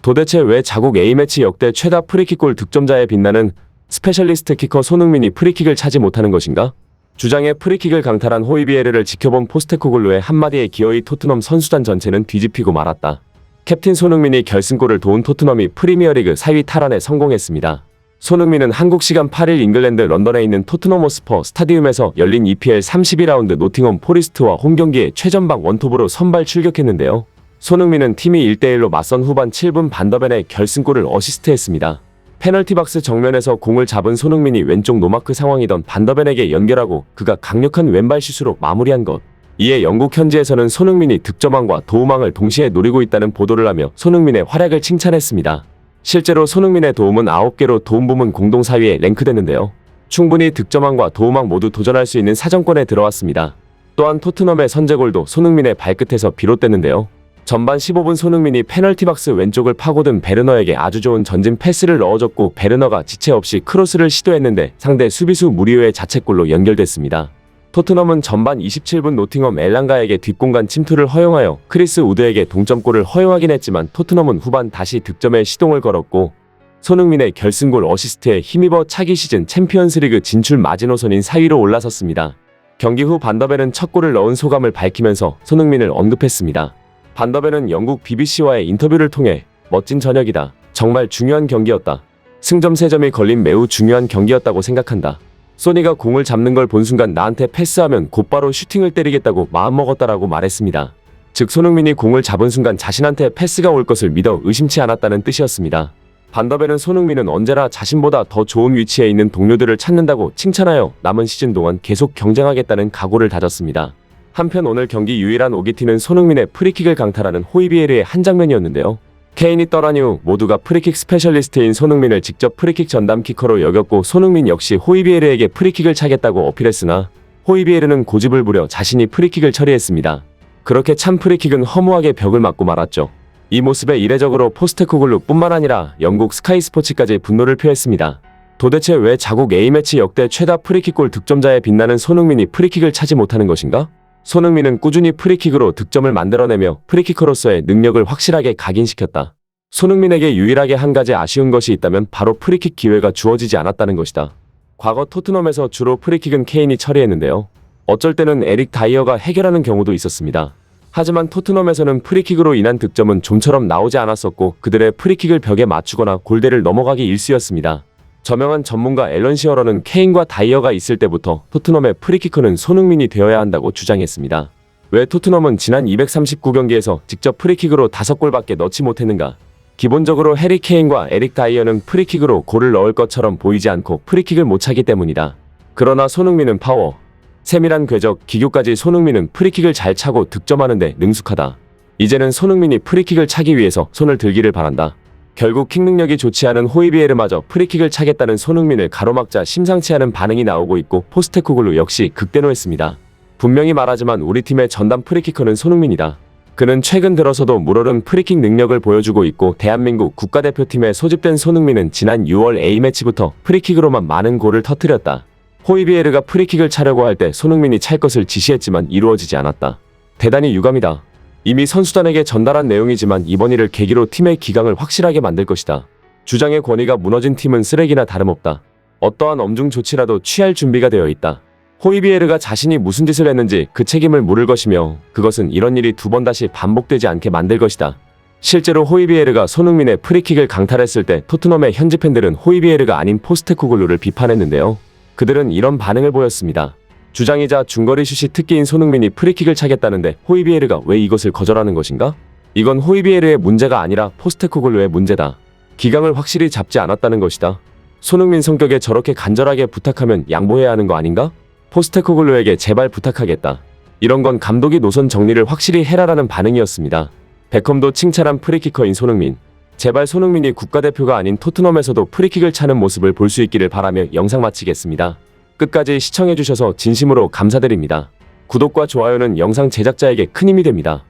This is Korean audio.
도대체 왜 자국 A매치 역대 최다 프리킥골 득점자에 빛나는 스페셜리스트 키커 손흥민이 프리킥을 차지 못하는 것인가? 주장의 프리킥을 강탈한 호이비에르를 지켜본 포스테코글루의 한마디에 기어이 토트넘 선수단 전체는 뒤집히고 말았다. 캡틴 손흥민이 결승골을 도운 토트넘이 프리미어리그 4위 탈환에 성공했습니다. 손흥민은 한국 시간 8일 잉글랜드 런던에 있는 토트넘 호스퍼 스타디움에서 열린 EPL 32라운드 노팅엄 포리스트와 홈경기에 최전방 원톱으로 선발 출격했는데요. 손흥민은 팀이 1대1로 맞선 후반 7분 반더벤의 결승골을 어시스트했습니다. 페널티 박스 정면에서 공을 잡은 손흥민이 왼쪽 노마크 상황이던 반더벤에게 연결하고 그가 강력한 왼발 슛으로 마무리한 것. 이에 영국 현지에서는 손흥민이 득점왕과 도움왕을 동시에 노리고 있다는 보도를 하며 손흥민의 활약을 칭찬했습니다. 실제로 손흥민의 도움은 9개로 도움 부문 공동 4위에 랭크됐는데요. 충분히 득점왕과 도움왕 모두 도전할 수 있는 사정권에 들어왔습니다. 또한 토트넘의 선제골도 손흥민의 발끝에서 비롯됐는데요. 전반 15분 손흥민이 페널티 박스 왼쪽을 파고든 베르너에게 아주 좋은 전진 패스를 넣어줬고 베르너가 지체 없이 크로스를 시도했는데 상대 수비수 무리오의 자책골로 연결됐습니다. 토트넘은 전반 27분 노팅엄 엘랑가에게 뒷공간 침투를 허용하여 크리스 우드에게 동점골을 허용하긴 했지만 토트넘은 후반 다시 득점에 시동을 걸었고 손흥민의 결승골 어시스트에 힘입어 차기 시즌 챔피언스리그 진출 마지노선인 4위로 올라섰습니다. 경기 후 반더벤은 첫 골을 넣은 소감을 밝히면서 손흥민을 언급했습니다. 반더벤은 영국 BBC와의 인터뷰를 통해 멋진 저녁이다. 정말 중요한 경기였다. 승점 3점이 걸린 매우 중요한 경기였다고 생각한다. 소니가 공을 잡는 걸 본 순간 나한테 패스하면 곧바로 슈팅을 때리겠다고 마음먹었다라고 말했습니다. 즉 손흥민이 공을 잡은 순간 자신한테 패스가 올 것을 믿어 의심치 않았다는 뜻이었습니다. 반더벤은 손흥민은 언제나 자신보다 더 좋은 위치에 있는 동료들을 찾는다고 칭찬하여 남은 시즌 동안 계속 경쟁하겠다는 각오를 다졌습니다. 한편 오늘 경기 유일한 오기티는 손흥민의 프리킥을 강탈하는 호이비에르의 한 장면이었는데요. 케인이 떠난 이후 모두가 프리킥 스페셜리스트인 손흥민을 직접 프리킥 전담 키커로 여겼고 손흥민 역시 호이비에르에게 프리킥을 차겠다고 어필했으나 호이비에르는 고집을 부려 자신이 프리킥을 처리했습니다. 그렇게 참 프리킥은 허무하게 벽을 맞고 말았죠. 이 모습에 이례적으로 포스테코글루 뿐만 아니라 영국 스카이 스포츠까지 분노를 표했습니다. 도대체 왜 자국 A매치 역대 최다 프리킥골 득점자에 빛나는 손흥민이 프리킥을 차지 못하는 것인가? 손흥민은 꾸준히 프리킥으로 득점을 만들어내며 프리키커로서의 능력을 확실하게 각인시켰다. 손흥민에게 유일하게 한 가지 아쉬운 것이 있다면 바로 프리킥 기회가 주어지지 않았다는 것이다. 과거 토트넘에서 주로 프리킥은 케인이 처리했는데요. 어쩔 때는 에릭 다이어가 해결하는 경우도 있었습니다. 하지만 토트넘에서는 프리킥으로 인한 득점은 좀처럼 나오지 않았었고 그들의 프리킥을 벽에 맞추거나 골대를 넘어가기 일쑤였습니다. 저명한 전문가 앨런 시어러는 케인과 다이어가 있을 때부터 토트넘의 프리키커는 손흥민이 되어야 한다고 주장했습니다. 왜 토트넘은 지난 239경기에서 직접 프리킥으로 5골밖에 넣지 못했는가? 기본적으로 해리 케인과 에릭 다이어는 프리킥으로 골을 넣을 것처럼 보이지 않고 프리킥을 못 차기 때문이다. 그러나 손흥민은 파워, 세밀한 궤적, 기교까지 손흥민은 프리킥을 잘 차고 득점하는데 능숙하다. 이제는 손흥민이 프리킥을 차기 위해서 손을 들기를 바란다. 결국 킥 능력이 좋지 않은 호이비에르마저 프리킥을 차겠다는 손흥민을 가로막자 심상치 않은 반응이 나오고 있고 포스테코글루 역시 극대노했습니다. 분명히 말하지만 우리 팀의 전담 프리키커는 손흥민이다. 그는 최근 들어서도 물오른 프리킥 능력을 보여주고 있고 대한민국 국가대표팀에 소집된 손흥민은 지난 6월 A매치부터 프리킥으로만 많은 골을 터뜨렸다. 호이비에르가 프리킥을 차려고 할 때 손흥민이 찰 것을 지시했지만 이루어지지 않았다. 대단히 유감이다. 이미 선수단에게 전달한 내용이지만 이번 일을 계기로 팀의 기강을 확실하게 만들 것이다. 주장의 권위가 무너진 팀은 쓰레기나 다름없다. 어떠한 엄중 조치라도 취할 준비가 되어 있다. 호이비에르가 자신이 무슨 짓을 했는지 그 책임을 물을 것이며 그것은 이런 일이 2번 다시 반복되지 않게 만들 것이다. 실제로 호이비에르가 손흥민의 프리킥을 강탈했을 때 토트넘의 현지 팬들은 호이비에르가 아닌 포스테코글루를 비판했는데요. 그들은 이런 반응을 보였습니다. 주장이자 중거리 슛이 특기인 손흥민이 프리킥을 차겠다는데 호이비에르가 왜 이것을 거절하는 것인가? 이건 호이비에르의 문제가 아니라 포스테코글루의 문제다. 기강을 확실히 잡지 않았다는 것이다. 손흥민 성격에 저렇게 간절하게 부탁하면 양보해야 하는 거 아닌가? 포스테코글루에게 제발 부탁하겠다. 이런 건 감독이 노선 정리를 확실히 해라라는 반응이었습니다. 베컴도 칭찬한 프리키커인 손흥민. 제발 손흥민이 국가대표가 아닌 토트넘에서도 프리킥을 차는 모습을 볼 수 있기를 바라며 영상 마치겠습니다. 끝까지 시청해주셔서 진심으로 감사드립니다. 구독과 좋아요는 영상 제작자에게 큰 힘이 됩니다.